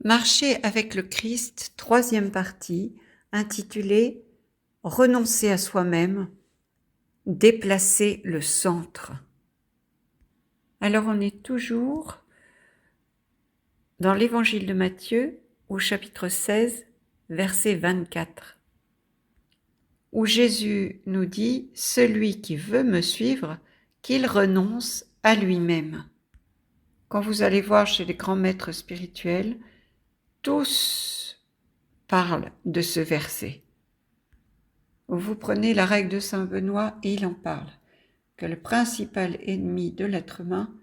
Marcher avec le Christ, troisième partie, intitulée Renoncer à soi-même, déplacer le centre. Alors on est toujours dans l'évangile de Matthieu au chapitre 16, verset 24, où Jésus nous dit « Celui qui veut me suivre, qu'il renonce à lui-même ». Quand vous allez voir chez les grands maîtres spirituels, tous parlent de ce verset. Vous prenez la règle de Saint Benoît et il en parle, que le principal ennemi de l'être humain,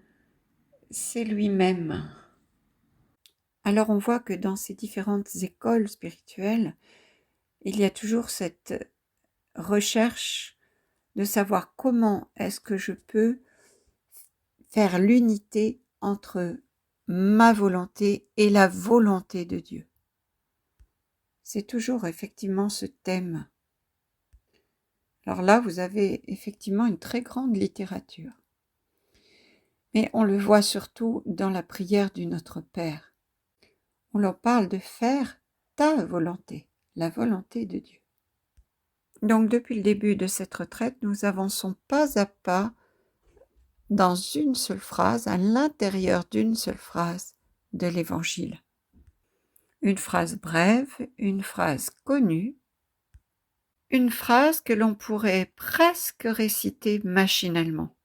c'est lui-même. Alors on voit que dans ces différentes écoles spirituelles, il y a toujours cette recherche de savoir comment est-ce que je peux faire l'unité entre ma volonté et la volonté de Dieu. C'est toujours effectivement ce thème. Alors là, vous avez effectivement une très grande littérature. Mais on le voit surtout dans la prière du Notre Père. On leur parle de faire ta volonté, la volonté de Dieu. Donc depuis le début de cette retraite, nous avançons pas à pas dans une seule phrase, à l'intérieur d'une seule phrase de l'Évangile. Une phrase brève, une phrase connue, une phrase que l'on pourrait presque réciter machinalement.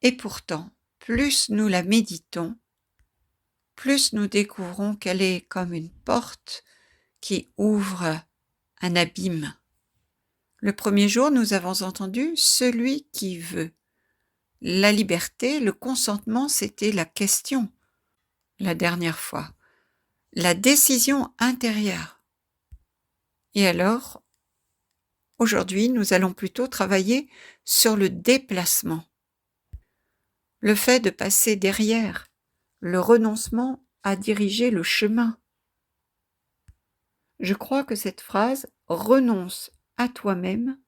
Et pourtant, plus nous la méditons, plus nous découvrons qu'elle est comme une porte qui ouvre un abîme. Le premier jour, nous avons entendu « celui qui veut ». La liberté, le consentement, c'était la question la dernière fois. La décision intérieure. Et alors, aujourd'hui, nous allons plutôt travailler sur le déplacement. Le fait de passer derrière, le renoncement à diriger le chemin. Je crois que cette phrase « renonce à toi-même »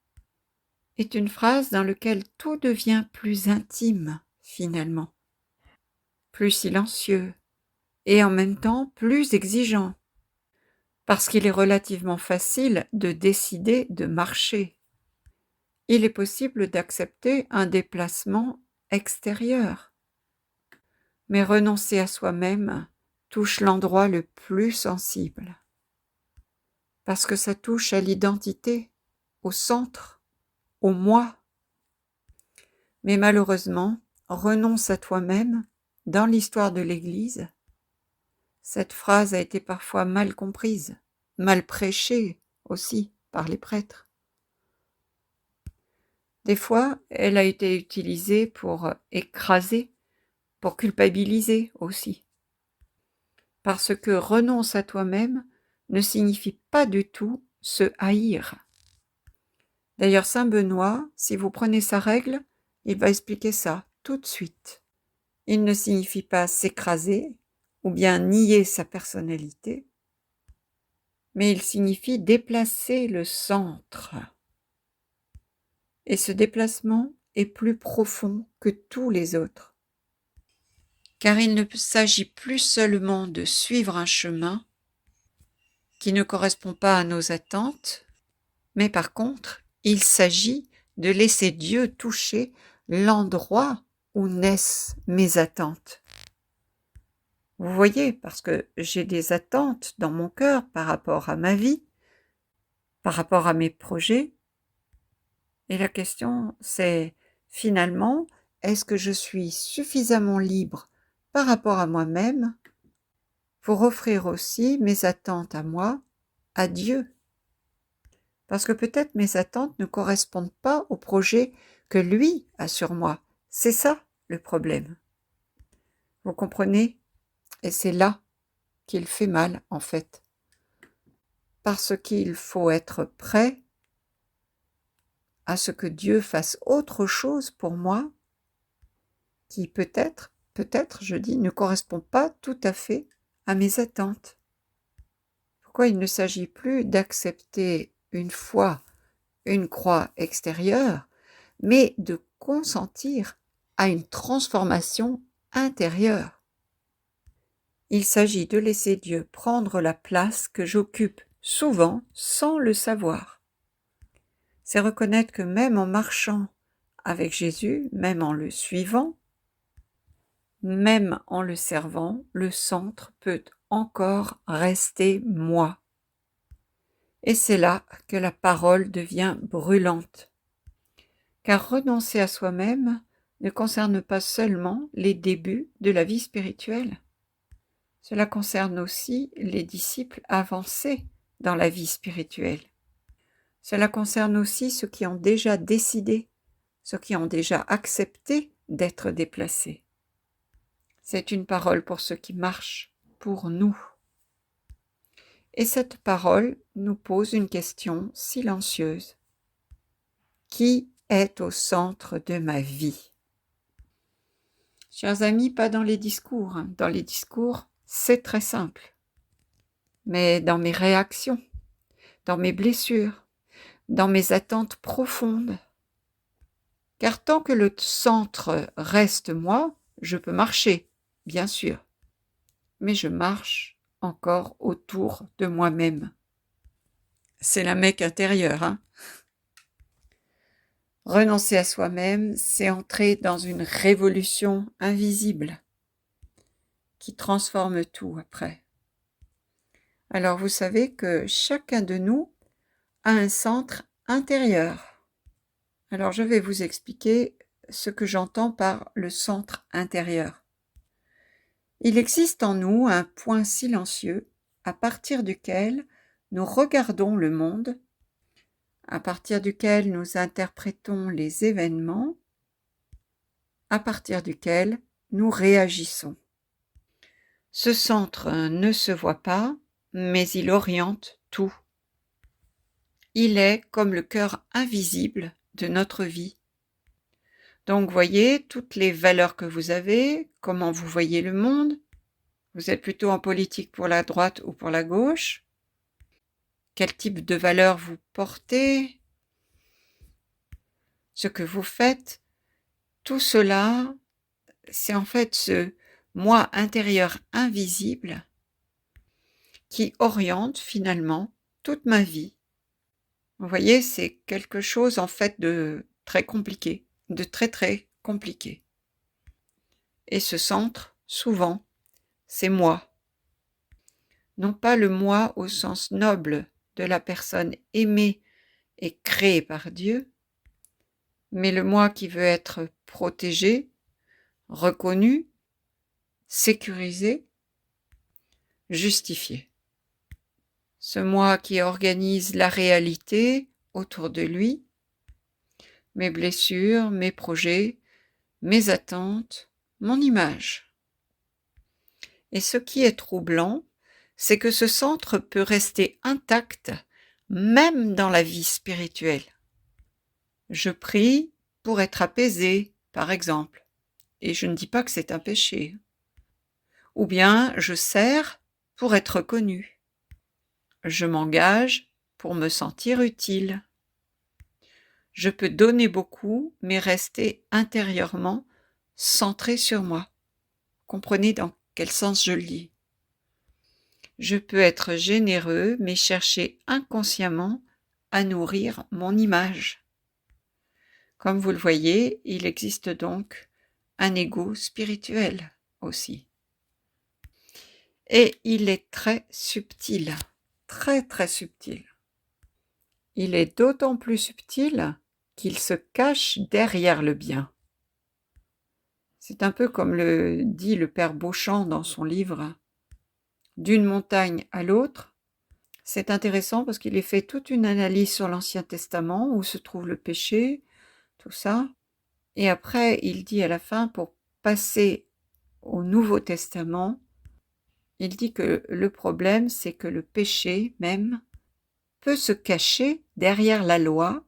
est une phrase dans laquelle tout devient plus intime, finalement, plus silencieux et en même temps plus exigeant, parce qu'il est relativement facile de décider de marcher. Il est possible d'accepter un déplacement extérieur, mais renoncer à soi-même touche l'endroit le plus sensible, parce que ça touche à l'identité, au centre, au moi. Mais malheureusement, renonce à toi-même, dans l'histoire de l'Église, cette phrase a été parfois mal comprise, mal prêchée aussi par les prêtres. Des fois, elle a été utilisée pour écraser, pour culpabiliser aussi. Parce que renonce à toi-même ne signifie pas du tout se haïr. D'ailleurs, Saint Benoît, si vous prenez sa règle, il va expliquer ça tout de suite. Il ne signifie pas s'écraser ou bien nier sa personnalité, mais il signifie déplacer le centre. Et ce déplacement est plus profond que tous les autres, car il ne s'agit plus seulement de suivre un chemin qui ne correspond pas à nos attentes, mais par contre, il s'agit de laisser Dieu toucher l'endroit où naissent mes attentes. Vous voyez, parce que j'ai des attentes dans mon cœur par rapport à ma vie, par rapport à mes projets, et la question c'est finalement, est-ce que je suis suffisamment libre par rapport à moi-même pour offrir aussi mes attentes à moi, à Dieu? Parce que peut-être mes attentes ne correspondent pas au projet que lui a sur moi. C'est ça le problème. Vous comprenez? Et c'est là qu'il fait mal en fait. Parce qu'il faut être prêt à ce que Dieu fasse autre chose pour moi qui peut-être, je dis, ne correspond pas tout à fait à mes attentes. Pourquoi il ne s'agit plus d'accepter une foi, une croix extérieure, mais de consentir à une transformation intérieure. Il s'agit de laisser Dieu prendre la place que j'occupe souvent sans le savoir. C'est reconnaître que même en marchant avec Jésus, même en le suivant, même en le servant, le centre peut encore rester moi. Et c'est là que la parole devient brûlante. Car renoncer à soi-même ne concerne pas seulement les débuts de la vie spirituelle. Cela concerne aussi les disciples avancés dans la vie spirituelle. Cela concerne aussi ceux qui ont déjà décidé, ceux qui ont déjà accepté d'être déplacés. C'est une parole pour ceux qui marchent pour nous. Et cette parole nous pose une question silencieuse. Qui est au centre de ma vie? Chers amis, pas dans les discours. Dans les discours, c'est très simple. Mais dans mes réactions, dans mes blessures, dans mes attentes profondes. Car tant que le centre reste moi, je peux marcher, bien sûr. Mais je marche encore autour de moi-même. C'est la Mecque intérieure, hein? Renoncer à soi-même, c'est entrer dans une révolution invisible qui transforme tout après. Alors vous savez que chacun de nous a un centre intérieur. Alors je vais vous expliquer ce que j'entends par le centre intérieur. Il existe en nous un point silencieux à partir duquel nous regardons le monde, à partir duquel nous interprétons les événements, à partir duquel nous réagissons. Ce centre ne se voit pas, mais il oriente tout. Il est comme le cœur invisible de notre vie. Donc voyez toutes les valeurs que vous avez, comment vous voyez le monde. Vous êtes plutôt en politique pour la droite ou pour la gauche. Quel type de valeurs vous portez, ce que vous faites, tout cela, c'est en fait ce moi intérieur invisible qui oriente finalement toute ma vie. Vous voyez, c'est quelque chose en fait de très compliqué, de très très compliqué. Et ce centre, souvent, c'est moi. Non pas le moi au sens noble de la personne aimée et créée par Dieu, mais le moi qui veut être protégé, reconnu, sécurisé, justifié. Ce moi qui organise la réalité autour de lui, mes blessures, mes projets, mes attentes, mon image. Et ce qui est troublant, c'est que ce centre peut rester intact même dans la vie spirituelle. Je prie pour être apaisé, par exemple, et je ne dis pas que c'est un péché. Ou bien je sers pour être reconnu. Je m'engage pour me sentir utile. Je peux donner beaucoup, mais rester intérieurement centré sur moi. Comprenez dans quel sens je le dis. Je peux être généreux, mais chercher inconsciemment à nourrir mon image. Comme vous le voyez, il existe donc un ego spirituel aussi. Et il est très subtil, très très subtil. Il est d'autant plus subtil qu'il se cache derrière le bien. C'est un peu comme le dit le père Beauchamp dans son livre « D'une montagne à l'autre ». C'est intéressant parce qu'il est fait toute une analyse sur l'Ancien Testament, où se trouve le péché, tout ça. Et après, il dit à la fin, pour passer au Nouveau Testament, il dit que le problème, c'est que le péché même peut se cacher derrière la loi,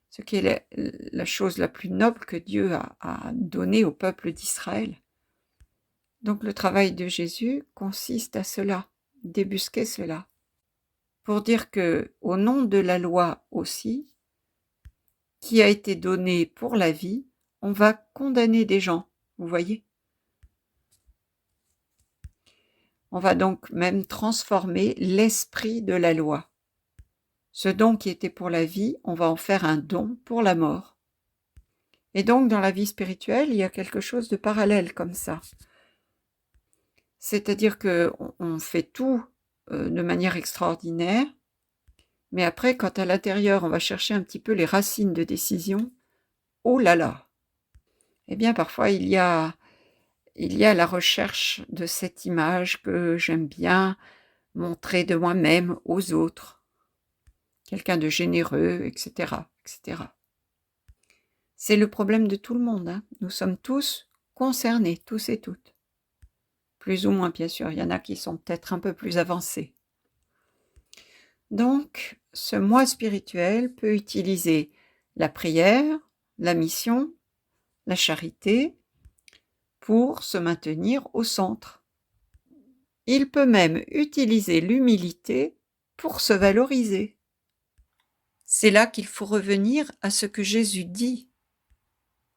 ce qui est la chose la plus noble que Dieu a donnée au peuple d'Israël. Donc le travail de Jésus consiste à cela, débusquer cela, pour dire que au nom de la loi aussi, qui a été donnée pour la vie, on va condamner des gens, vous voyez. On va donc même transformer l'esprit de la loi. Ce don qui était pour la vie, on va en faire un don pour la mort. Et donc, dans la vie spirituelle, il y a quelque chose de parallèle comme ça. C'est-à-dire qu'on fait tout de manière extraordinaire, mais après, quand à l'intérieur, on va chercher un petit peu les racines de décision, oh là là! Eh bien, parfois, il y a la recherche de cette image que j'aime bien montrer de moi-même aux autres. Quelqu'un de généreux, etc., etc. C'est le problème de tout le monde, hein. Nous sommes tous concernés, tous et toutes. Plus ou moins, bien sûr, il y en a qui sont peut-être un peu plus avancés. Donc, ce moi spirituel peut utiliser la prière, la mission, la charité, pour se maintenir au centre. Il peut même utiliser l'humilité pour se valoriser. C'est là qu'il faut revenir à ce que Jésus dit.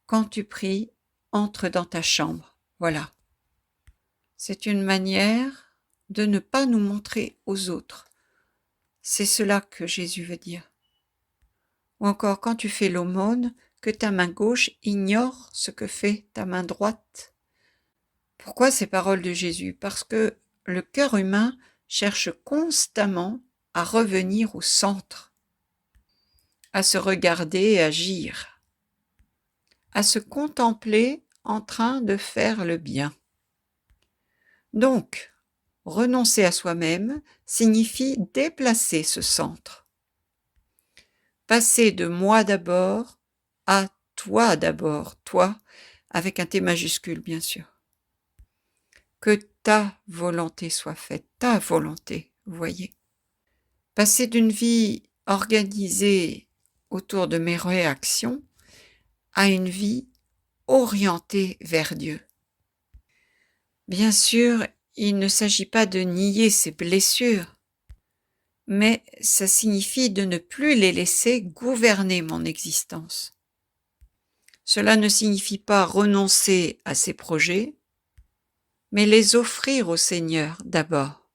Quand tu pries, entre dans ta chambre. Voilà. C'est une manière de ne pas nous montrer aux autres. C'est cela que Jésus veut dire. Ou encore, quand tu fais l'aumône, que ta main gauche ignore ce que fait ta main droite. Pourquoi ces paroles de Jésus? Parce que le cœur humain cherche constamment à revenir au centre, à se regarder et agir, à se contempler en train de faire le bien. Donc, renoncer à soi-même signifie déplacer ce centre. Passer de moi d'abord à toi d'abord, toi, avec un T majuscule bien sûr. Que ta volonté soit faite, ta volonté, vous voyez. Passer d'une vie organisée autour de mes réactions à une vie orientée vers Dieu. Bien sûr, il ne s'agit pas de nier ces blessures, mais ça signifie de ne plus les laisser gouverner mon existence. Cela ne signifie pas renoncer à ces projets, mais les offrir au Seigneur d'abord.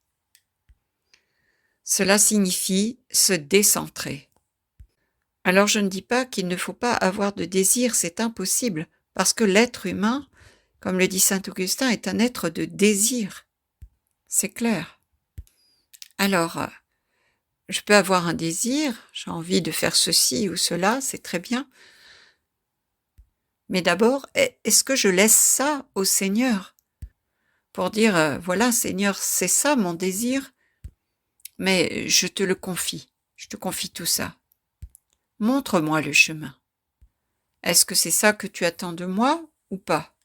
Cela signifie se décentrer. Alors je ne dis pas qu'il ne faut pas avoir de désir, c'est impossible, parce que l'être humain, comme le dit saint Augustin, est un être de désir. C'est clair. Alors, je peux avoir un désir, j'ai envie de faire ceci ou cela, c'est très bien. Mais d'abord, est-ce que je laisse ça au Seigneur? Pour dire, voilà Seigneur, c'est ça mon désir, mais je te le confie, je te confie tout ça. Montre-moi le chemin. Est-ce que c'est ça que tu attends de moi ou pas?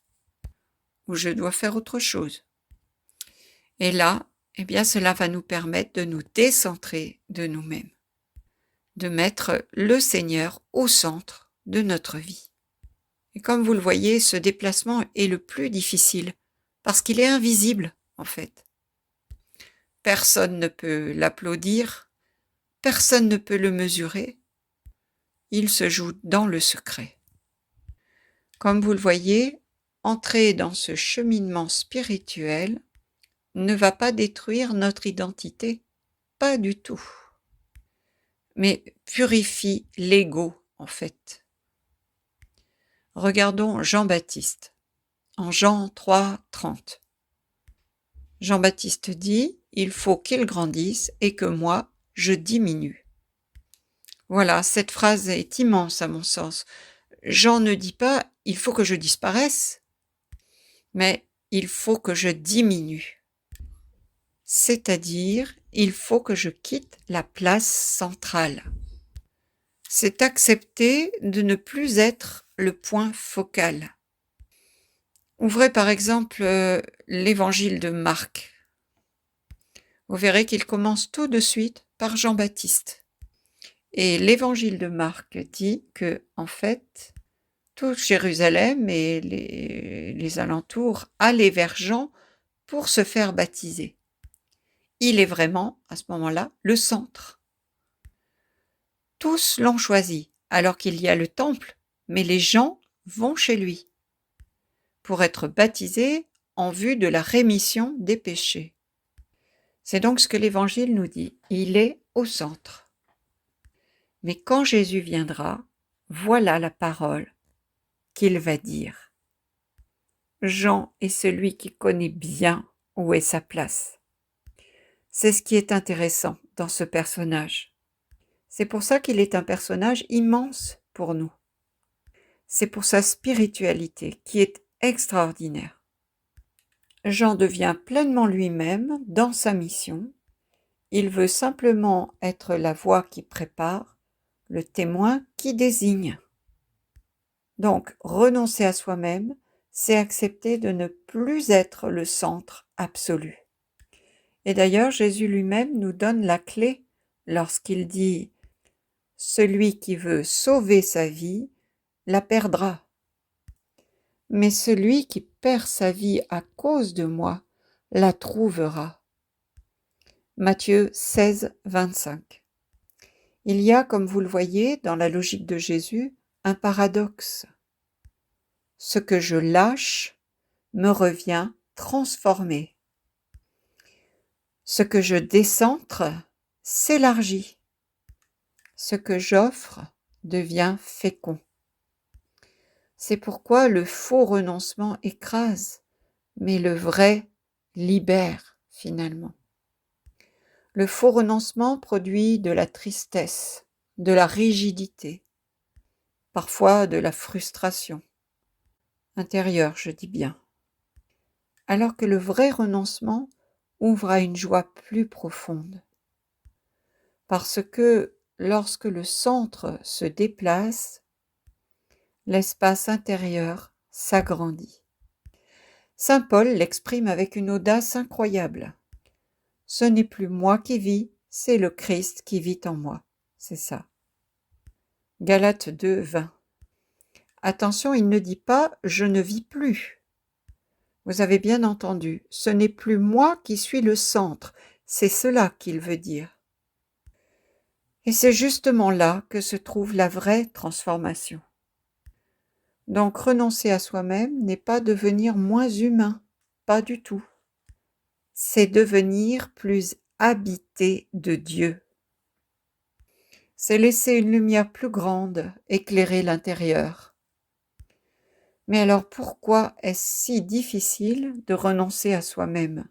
Ou je dois faire autre chose? Et là, eh bien, cela va nous permettre de nous décentrer de nous-mêmes, de mettre le Seigneur au centre de notre vie. Et comme vous le voyez, ce déplacement est le plus difficile, parce qu'il est invisible, en fait. Personne ne peut l'applaudir, personne ne peut le mesurer. Il se joue dans le secret. Comme vous le voyez, entrer dans ce cheminement spirituel ne va pas détruire notre identité, pas du tout, mais purifie l'ego, en fait. Regardons Jean-Baptiste, en Jean 3, 30. Jean-Baptiste dit « Il faut qu'il grandisse et que moi, je diminue ». Voilà, cette phrase est immense à mon sens. Jean ne dit pas « il faut que je disparaisse », mais « il faut que je diminue ». C'est-à-dire, il faut que je quitte la place centrale. C'est accepter de ne plus être le point focal. Ouvrez par exemple l'évangile de Marc. Vous verrez qu'il commence tout de suite par Jean-Baptiste. Et l'évangile de Marc dit que, en fait, tout Jérusalem et les alentours allaient vers Jean pour se faire baptiser. Il est vraiment, à ce moment-là, le centre. Tous l'ont choisi, alors qu'il y a le temple, mais les gens vont chez lui pour être baptisés en vue de la rémission des péchés. C'est donc ce que l'Évangile nous dit. Il est au centre. Mais quand Jésus viendra, voilà la parole qu'il va dire. Jean est celui qui connaît bien où est sa place. C'est ce qui est intéressant dans ce personnage. C'est pour ça qu'il est un personnage immense pour nous. C'est pour sa spiritualité qui est extraordinaire. Jean devient pleinement lui-même dans sa mission. Il veut simplement être la voix qui prépare, le témoin qui désigne. Donc, renoncer à soi-même, c'est accepter de ne plus être le centre absolu. Et d'ailleurs, Jésus lui-même nous donne la clé lorsqu'il dit « Celui qui veut sauver sa vie, la perdra. Mais celui qui perd sa vie à cause de moi, la trouvera. » Matthieu 16, 25. Il y a, comme vous le voyez, dans la logique de Jésus, un paradoxe. Ce que je lâche me revient transformé. Ce que je décentre s'élargit. Ce que j'offre devient fécond. C'est pourquoi le faux renoncement écrase, mais le vrai libère finalement. Le faux renoncement produit de la tristesse, de la rigidité, parfois de la frustration intérieure, je dis bien. Alors que le vrai renoncement ouvre à une joie plus profonde. Parce que lorsque le centre se déplace, l'espace intérieur s'agrandit. Saint Paul l'exprime avec une audace incroyable. Ce n'est plus moi qui vis, c'est le Christ qui vit en moi. C'est ça. Galates 2, 20. Attention, il ne dit pas « je ne vis plus ». Vous avez bien entendu, ce n'est plus moi qui suis le centre, c'est cela qu'il veut dire. Et c'est justement là que se trouve la vraie transformation. Donc renoncer à soi-même n'est pas devenir moins humain, pas du tout. C'est devenir plus habité de Dieu. C'est laisser une lumière plus grande éclairer l'intérieur. Mais alors pourquoi est-ce si difficile de renoncer à soi-même ?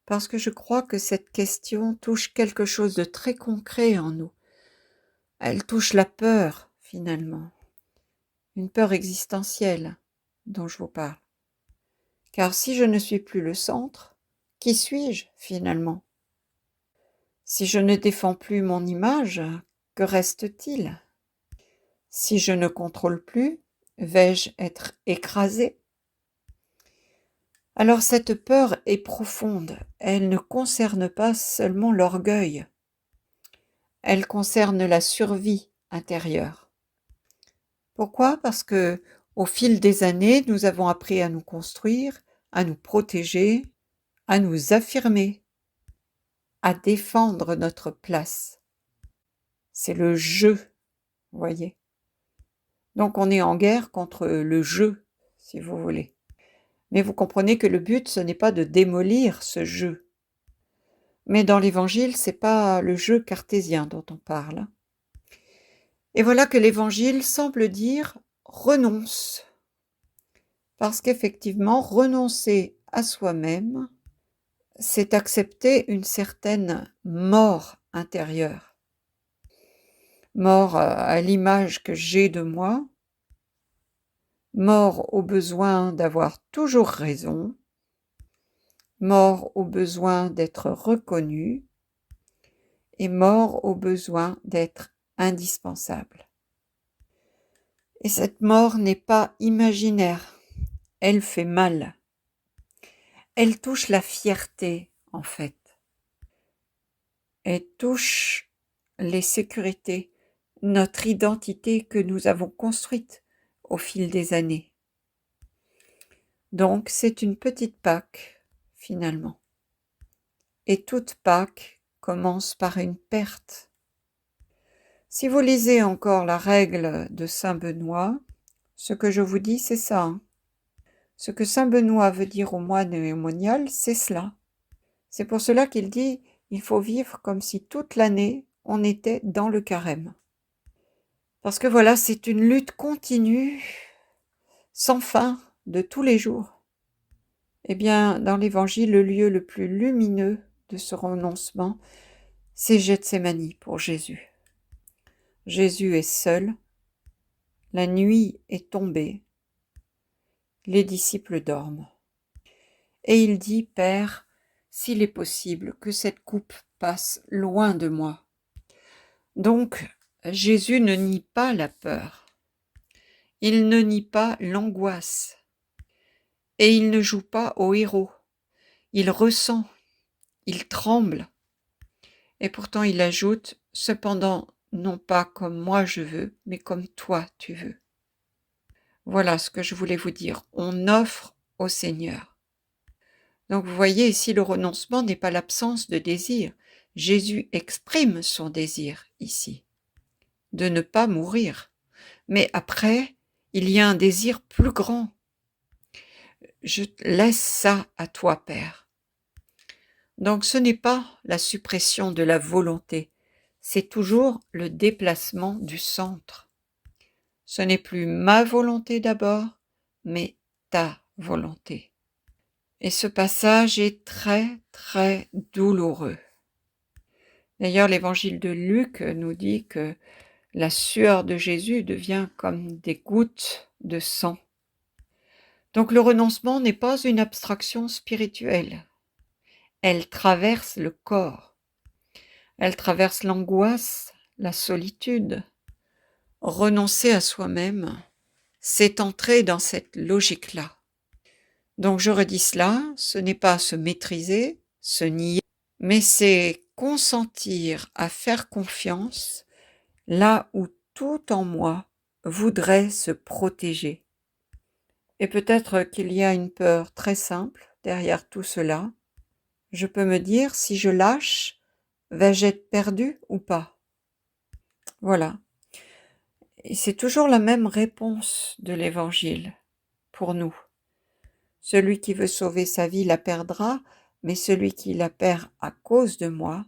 Parce que je crois que cette question touche quelque chose de très concret en nous. Elle touche la peur, finalement. Une peur existentielle dont je vous parle. Car si je ne suis plus le centre, qui suis-je finalement ? Si je ne défends plus mon image, que reste-t-il ? Si je ne contrôle plus, vais-je être écrasé ? Alors cette peur est profonde, elle ne concerne pas seulement l'orgueil, elle concerne la survie intérieure. Pourquoi ? Parce que, au fil des années, nous avons appris à nous construire, à nous protéger, à nous affirmer, à défendre notre place. C'est le jeu, vous voyez. Donc on est en guerre contre le jeu, si vous voulez. Mais vous comprenez que le but, ce n'est pas de démolir ce jeu. Mais dans l'Évangile, c'est pas le jeu cartésien dont on parle. Et voilà que l'Évangile semble dire « renonce ». Parce qu'effectivement, renoncer à soi-même, c'est accepter une certaine mort intérieure. Mort à l'image que j'ai de moi, mort au besoin d'avoir toujours raison, mort au besoin d'être reconnu et mort au besoin d'être indispensable. Et cette mort n'est pas imaginaire, elle fait mal. Elle touche la fierté, en fait. Elle touche les sécurités, notre identité que nous avons construite au fil des années. Donc, c'est une petite Pâque, finalement. Et toute Pâque commence par une perte. Si vous lisez encore la règle de Saint Benoît, ce que je vous dis, c'est ça. Ce que Saint Benoît veut dire au moine et au monial, c'est cela. C'est pour cela qu'il dit, il faut vivre comme si toute l'année, on était dans le carême. Parce que voilà, c'est une lutte continue, sans fin, de tous les jours. Eh bien, dans l'Évangile, le lieu le plus lumineux de ce renoncement, c'est Gethsémani pour Jésus. Jésus est seul, la nuit est tombée, les disciples dorment. Et il dit, Père, s'il est possible que cette coupe passe loin de moi. Donc, Jésus ne nie pas la peur, il ne nie pas l'angoisse, et il ne joue pas au héros. Il ressent, il tremble, et pourtant il ajoute, cependant, non pas comme moi je veux, mais comme toi tu veux. Voilà ce que je voulais vous dire, on offre au Seigneur. Donc vous voyez, ici le renoncement n'est pas l'absence de désir. Jésus exprime son désir ici, de ne pas mourir. Mais après, il y a un désir plus grand. Je laisse ça à toi, Père. Donc ce n'est pas la suppression de la volonté, c'est toujours le déplacement du centre. Ce n'est plus ma volonté d'abord, mais ta volonté. Et ce passage est très, très douloureux. D'ailleurs, l'évangile de Luc nous dit que la sueur de Jésus devient comme des gouttes de sang. Donc le renoncement n'est pas une abstraction spirituelle. Elle traverse le corps. Elle traverse l'angoisse, la solitude. Renoncer à soi-même, c'est entrer dans cette logique-là. Donc je redis cela, ce n'est pas se maîtriser, se nier, mais c'est consentir à faire confiance là où tout en moi voudrait se protéger. Et peut-être qu'il y a une peur très simple derrière tout cela. Je peux me dire, si je lâche, vais-je être perdu ou pas? Voilà. Et c'est toujours la même réponse de l'Évangile pour nous. Celui qui veut sauver sa vie la perdra, mais celui qui la perd à cause de moi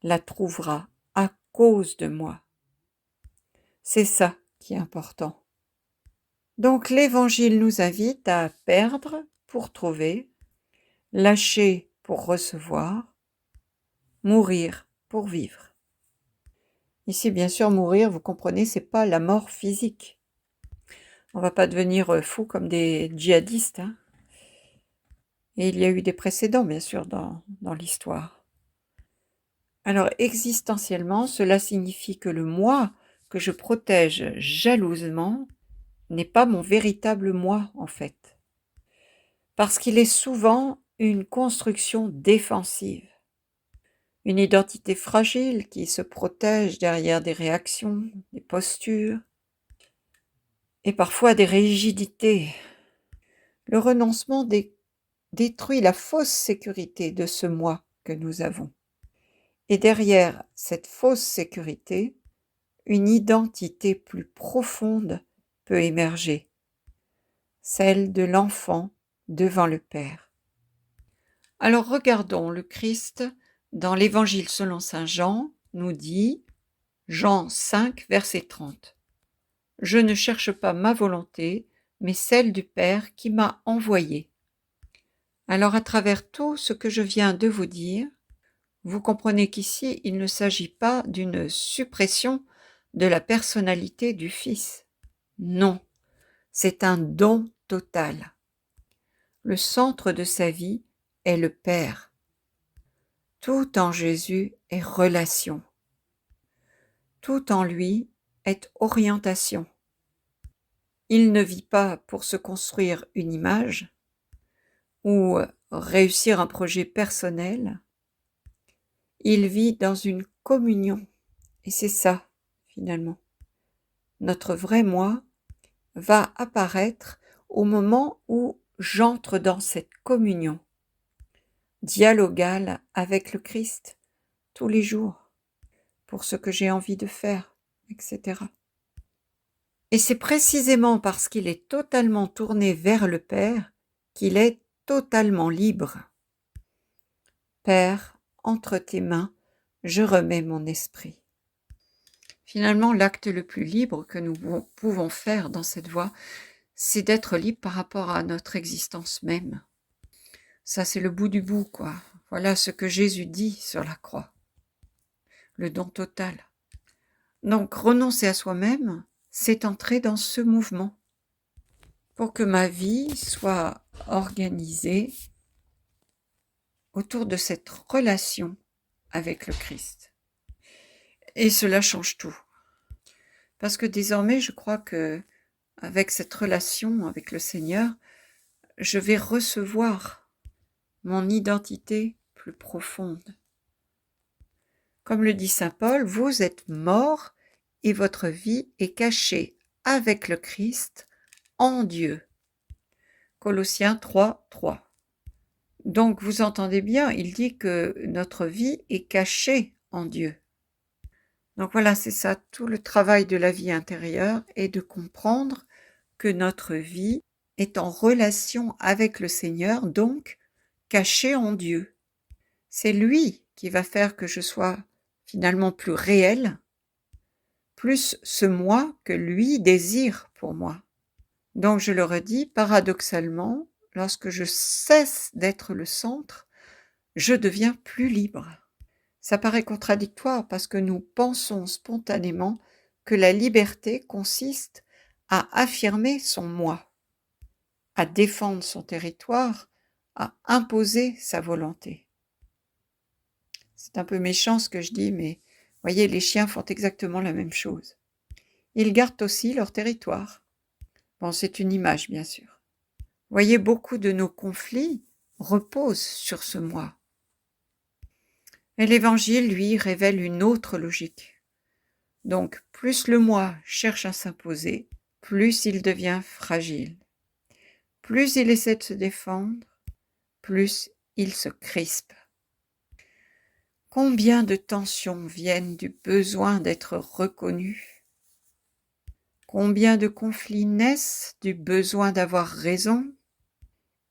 la trouvera à cause de moi. C'est ça qui est important. Donc l'Évangile nous invite à perdre pour trouver, lâcher pour recevoir, mourir pour vivre. Ici, bien sûr, mourir, vous comprenez, c'est pas la mort physique. On va pas devenir fou comme des djihadistes. Hein. Et il y a eu des précédents, bien sûr, dans l'histoire. Alors, existentiellement, cela signifie que le moi que je protège jalousement n'est pas mon véritable moi, en fait. Parce qu'il est souvent une construction défensive. Une identité fragile qui se protège derrière des réactions, des postures, et parfois des rigidités. Le renoncement détruit la fausse sécurité de ce moi que nous avons. Et derrière cette fausse sécurité, une identité plus profonde peut émerger, celle de l'enfant devant le Père. Alors regardons, le Christ, dans l'Évangile selon saint Jean, nous dit, Jean 5, verset 30, « Je ne cherche pas ma volonté, mais celle du Père qui m'a envoyé. » Alors à travers tout ce que je viens de vous dire, vous comprenez qu'ici, il ne s'agit pas d'une suppression de la personnalité du Fils. Non, c'est un don total. Le centre de sa vie est le Père. Tout en Jésus est relation. Tout en lui est orientation. Il ne vit pas pour se construire une image ou réussir un projet personnel. Il vit dans une communion. Et c'est ça, finalement. Notre vrai moi va apparaître au moment où j'entre dans cette communion dialogale avec le Christ tous les jours pour ce que j'ai envie de faire, etc. Et c'est précisément parce qu'il est totalement tourné vers le Père qu'il est totalement libre. Père, entre tes mains, je remets mon esprit. Finalement, l'acte le plus libre que nous pouvons faire dans cette voie, c'est d'être libre par rapport à notre existence même. Ça, c'est le bout du bout, quoi. Voilà ce que Jésus dit sur la croix. Le don total. Donc, renoncer à soi-même, c'est entrer dans ce mouvement pour que ma vie soit organisée autour de cette relation avec le Christ. Et cela change tout. Parce que désormais, je crois que avec cette relation avec le Seigneur, je vais recevoir mon identité plus profonde. Comme le dit saint Paul, vous êtes morts et votre vie est cachée avec le Christ en Dieu. Colossiens 3, 3. Donc vous entendez bien, il dit que notre vie est cachée en Dieu. Donc voilà, c'est ça, tout le travail de la vie intérieure est de comprendre que notre vie est en relation avec le Seigneur, donc cachée en Dieu. C'est lui qui va faire que je sois finalement plus réel, plus ce moi que lui désire pour moi. Donc je le redis, paradoxalement, lorsque je cesse d'être le centre, je deviens plus libre. Ça paraît contradictoire parce que nous pensons spontanément que la liberté consiste à affirmer son moi, à défendre son territoire, à imposer sa volonté. C'est un peu méchant ce que je dis, mais voyez, les chiens font exactement la même chose. Ils gardent aussi leur territoire. Bon, c'est une image, bien sûr. Voyez, beaucoup de nos conflits reposent sur ce moi. Et l'Évangile, lui, révèle une autre logique. Donc, plus le moi cherche à s'imposer, plus il devient fragile. Plus il essaie de se défendre, plus il se crispe. Combien de tensions viennent du besoin d'être reconnu? Combien de conflits naissent du besoin d'avoir raison?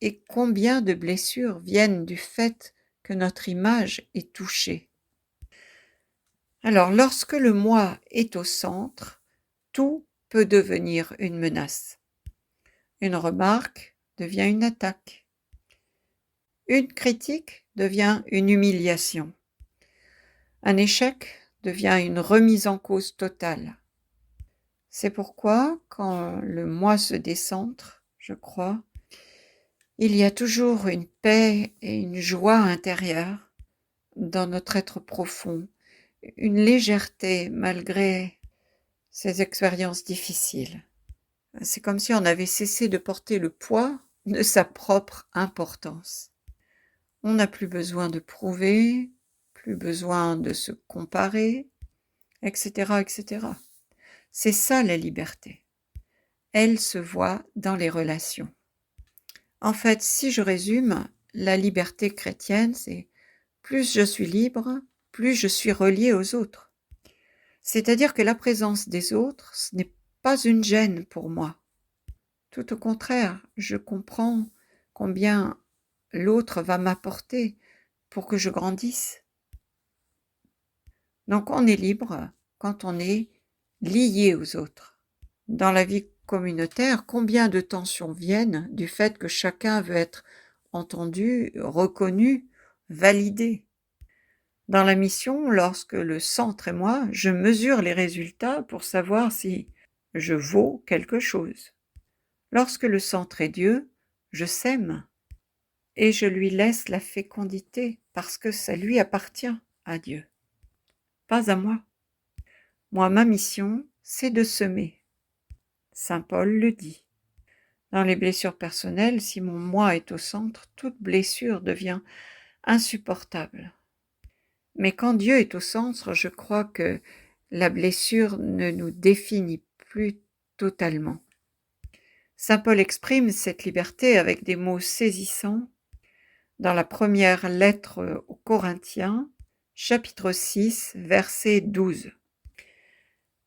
Et combien de blessures viennent du fait que notre image est touchée? Alors, lorsque le moi est au centre, tout peut devenir une menace. Une remarque devient une attaque. Une critique devient une humiliation. Un échec devient une remise en cause totale. C'est pourquoi, quand le moi se décentre, je crois, il y a toujours une paix et une joie intérieure dans notre être profond, une légèreté malgré ces expériences difficiles. C'est comme si on avait cessé de porter le poids de sa propre importance. On n'a plus besoin de prouver, plus besoin de se comparer, etc., etc. C'est ça la liberté. Elle se voit dans les relations. En fait, si je résume, la liberté chrétienne, c'est plus je suis libre, plus je suis relié aux autres. C'est-à-dire que la présence des autres, ce n'est pas une gêne pour moi. Tout au contraire, je comprends combien l'autre va m'apporter pour que je grandisse. Donc on est libre quand on est lié aux autres. Dans la vie communautaire, combien de tensions viennent du fait que chacun veut être entendu, reconnu, validé. Dans la mission, lorsque le centre est moi, je mesure les résultats pour savoir si je vaux quelque chose. Lorsque le centre est Dieu, je sème et je lui laisse la fécondité parce que ça lui appartient à Dieu, pas à moi. Moi, ma mission, c'est de semer. Saint Paul le dit. Dans les blessures personnelles, si mon moi est au centre, toute blessure devient insupportable. Mais quand Dieu est au centre, je crois que la blessure ne nous définit plus totalement. Saint Paul exprime cette liberté avec des mots saisissants dans la première lettre aux Corinthiens, chapitre 6, verset 12.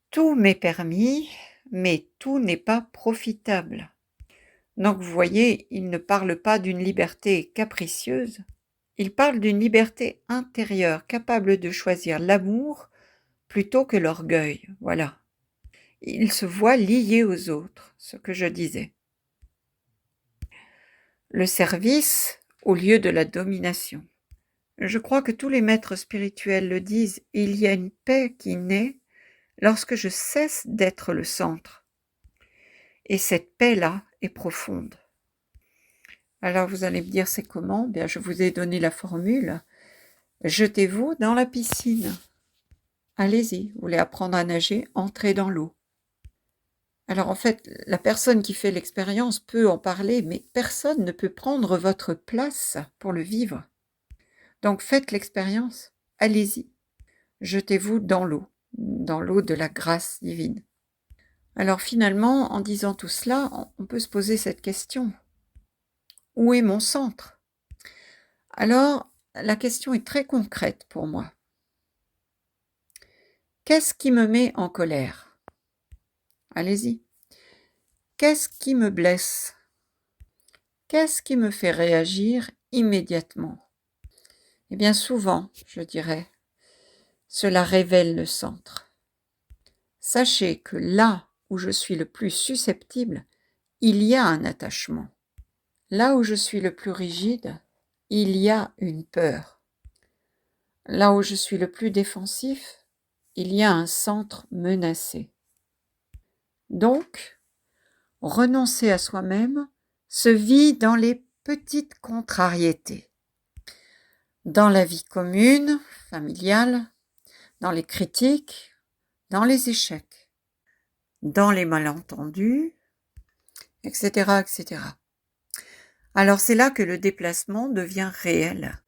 Tout m'est permis, mais tout n'est pas profitable. Donc vous voyez, il ne parle pas d'une liberté capricieuse, il parle d'une liberté intérieure capable de choisir l'amour plutôt que l'orgueil. Voilà. Il se voit lié aux autres, ce que je disais. Le service au lieu de la domination. Je crois que tous les maîtres spirituels le disent, il y a une paix qui naît lorsque je cesse d'être le centre. Et cette paix-là est profonde. Alors vous allez me dire c'est comment? Bien, je vous ai donné la formule. Jetez-vous dans la piscine. Allez-y, vous voulez apprendre à nager, entrez dans l'eau. Alors en fait, la personne qui fait l'expérience peut en parler, mais personne ne peut prendre votre place pour le vivre. Donc faites l'expérience, allez-y, jetez-vous dans l'eau de la grâce divine. Alors finalement, en disant tout cela, on peut se poser cette question. Où est mon centre? Alors, la question est très concrète pour moi. Qu'est-ce qui me met en colère? Allez-y. Qu'est-ce qui me blesse? Qu'est-ce qui me fait réagir immédiatement? Eh bien souvent, je dirais, cela révèle le centre. Sachez que là où je suis le plus susceptible, il y a un attachement. Là où je suis le plus rigide, il y a une peur. Là où je suis le plus défensif, il y a un centre menacé. Donc, renoncer à soi-même se vit dans les petites contrariétés. Dans la vie commune, familiale, dans les critiques, dans les échecs, dans les malentendus, etc., etc. Alors c'est là que le déplacement devient réel.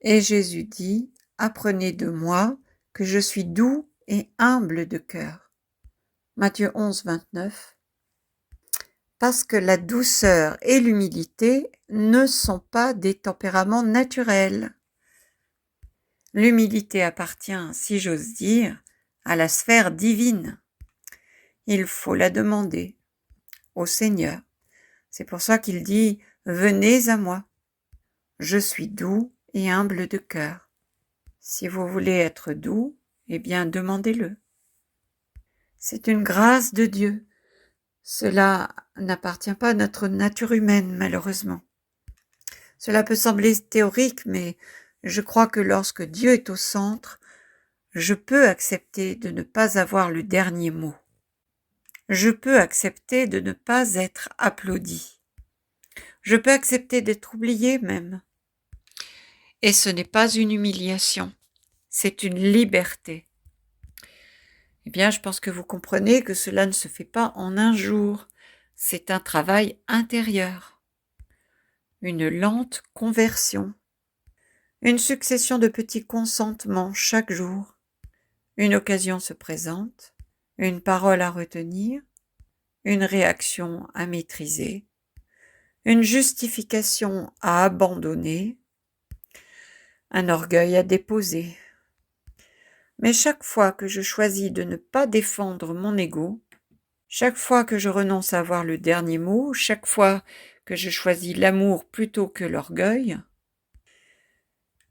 Et Jésus dit, « Apprenez de moi que je suis doux et humble de cœur. » Matthieu 11, 29. Parce que la douceur et l'humilité ne sont pas des tempéraments naturels. L'humilité appartient, si j'ose dire, à la sphère divine. Il faut la demander au Seigneur. C'est pour ça qu'il dit « Venez à moi, je suis doux et humble de cœur. » Si vous voulez être doux, eh bien demandez-le. C'est une grâce de Dieu. Cela n'appartient pas à notre nature humaine, malheureusement. Cela peut sembler théorique, mais je crois que lorsque Dieu est au centre, je peux accepter de ne pas avoir le dernier mot. Je peux accepter de ne pas être applaudi. Je peux accepter d'être oublié même. Et ce n'est pas une humiliation, c'est une liberté. Eh bien, je pense que vous comprenez que cela ne se fait pas en un jour. C'est un travail intérieur. Une lente conversion. Une succession de petits consentements chaque jour. Une occasion se présente, une parole à retenir, une réaction à maîtriser, une justification à abandonner, un orgueil à déposer. Mais chaque fois que je choisis de ne pas défendre mon ego, chaque fois que je renonce à avoir le dernier mot, chaque fois que je choisis l'amour plutôt que l'orgueil,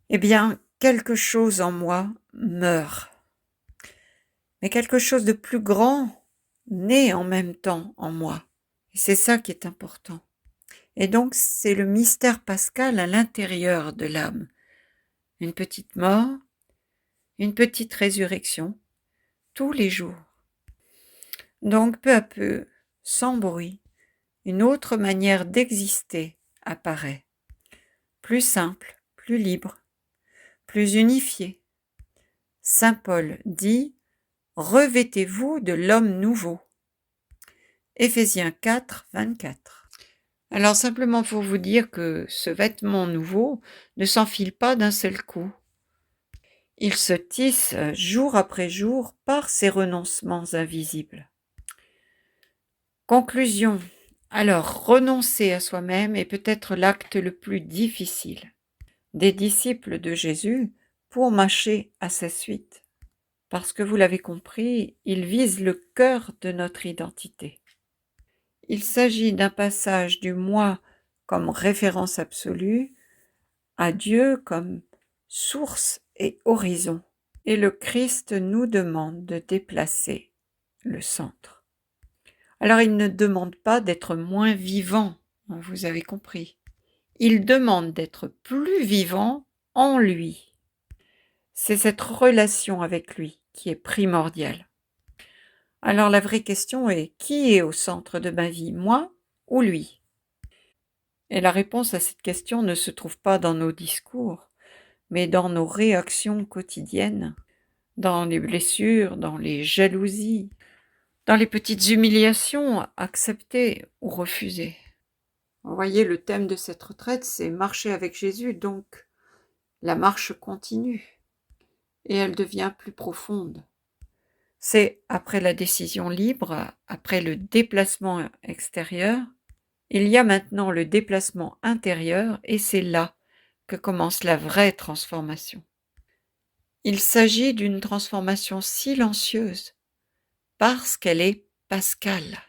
eh bien, quelque chose en moi meurt. Mais quelque chose de plus grand naît en même temps en moi. Et c'est ça qui est important. Et donc, c'est le mystère pascal à l'intérieur de l'âme. Une petite mort, une petite résurrection, tous les jours. Donc, peu à peu, sans bruit, une autre manière d'exister apparaît. Plus simple, plus libre, plus unifiée. Saint Paul dit « Revêtez-vous de l'homme nouveau ». Éphésiens 4, 24. Alors simplement pour vous dire que ce vêtement nouveau ne s'enfile pas d'un seul coup. Il se tisse jour après jour par ces renoncements invisibles. Conclusion. Alors, renoncer à soi-même est peut-être l'acte le plus difficile des disciples de Jésus pour marcher à sa suite. Parce que vous l'avez compris, il vise le cœur de notre identité. Il s'agit d'un passage du moi comme référence absolue à Dieu comme source et horizon. Et le Christ nous demande de déplacer le centre. Alors il ne demande pas d'être moins vivant, vous avez compris. Il demande d'être plus vivant en lui. C'est cette relation avec lui qui est primordiale. Alors la vraie question est, qui est au centre de ma vie, moi ou lui? Et la réponse à cette question ne se trouve pas dans nos discours, mais dans nos réactions quotidiennes, dans les blessures, dans les jalousies, dans les petites humiliations acceptées ou refusées. Vous voyez, le thème de cette retraite, c'est marcher avec Jésus, donc la marche continue et elle devient plus profonde. C'est après la décision libre, après le déplacement extérieur, il y a maintenant le déplacement intérieur et c'est là que commence la vraie transformation. Il s'agit d'une transformation silencieuse parce qu'elle est pascale.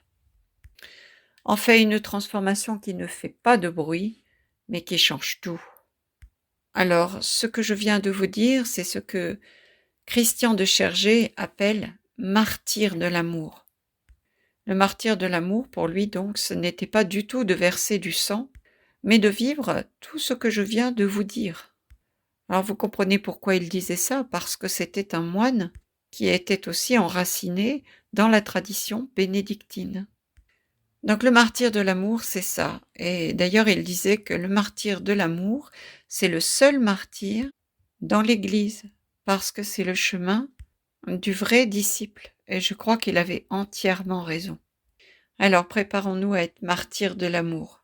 En fait, une transformation qui ne fait pas de bruit, mais qui change tout. Alors, ce que je viens de vous dire, c'est ce que Christian de Chergé appelle « martyr de l'amour ». Le martyr de l'amour, pour lui donc, ce n'était pas du tout de verser du sang, mais de vivre tout ce que je viens de vous dire. Alors vous comprenez pourquoi il disait ça, parce que c'était un moine qui était aussi enraciné dans la tradition bénédictine. Donc le martyr de l'amour, c'est ça. Et d'ailleurs, il disait que le martyr de l'amour, c'est le seul martyr dans l'Église, parce que c'est le chemin du vrai disciple. Et je crois qu'il avait entièrement raison. Alors préparons-nous à être martyrs de l'amour.